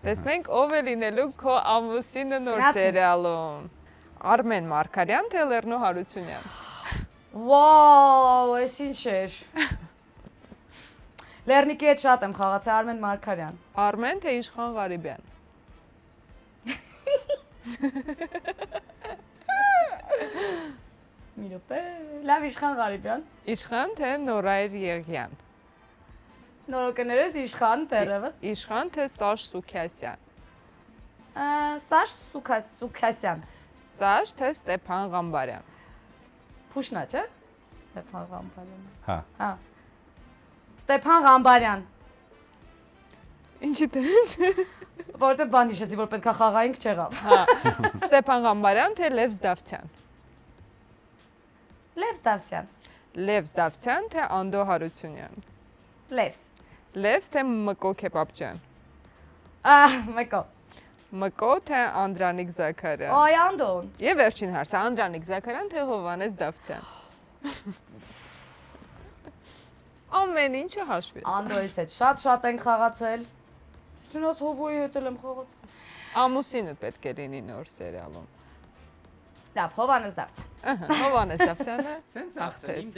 Տեսնենք ով է լինելու քո ամուսինը նոր սերիալում։ Արմեն Մարգարյան, թե Լեռնո Հարությունյան։ Վաու, այս ինչ էր։ Լեռնիկի հետ շատ եմ խաղացել, Արմեն Մարգարյան։ Արմեն, թե Իշխան Ղարիբյան։ Մի րոպե, լավ Իշխան Ղարիբյան։ Իշխան, թե Նորայր Եղյան։ Նորոգներս Իշխան դերևս։ Իշխան, թե Սաշ Սուքյասյան։ Սաշ Սուքասյան։ Սաշ, թե Ստեփան Ղամբարյան։ Փուշնա, չէ՞։ Ստեփան Ղամբարյան։ Հա։ Հա։ Ստեփան Ղամբարյան։ Ինչի՞ դες։ Որտե բան հիշեցի, որ պետքա խաղայինք չեղավ։ Հա։ Ստեփան Ղամբարյան, թե Լև Զդավթյան։ Լևս Դավթյան։ Լև Զդավթյան, թե Անդո Հարությունյան։ Լևս։ Լևս, թե Մկո Քեբաբջյան։ Մեկո։ Մկո, թե Անդրանիկ Զաքարյան։ Այ Անդոն։ Եվ վերջին հարցը, Անդրանիկ Զաքարյան, թե Հովանես Դավթյան։ Ամեն ինչը հաշվեց։ Անդոյից հետ շատ ենք խաղացել։ Չնայած Հովոյի հետ եմ խաղացել։ Ամուսինը պետք է լինի նոր սերիալում։ Լավ, Հովանես Դավթյան։ Հովանես Դավթյանը Սենց հաղթեց։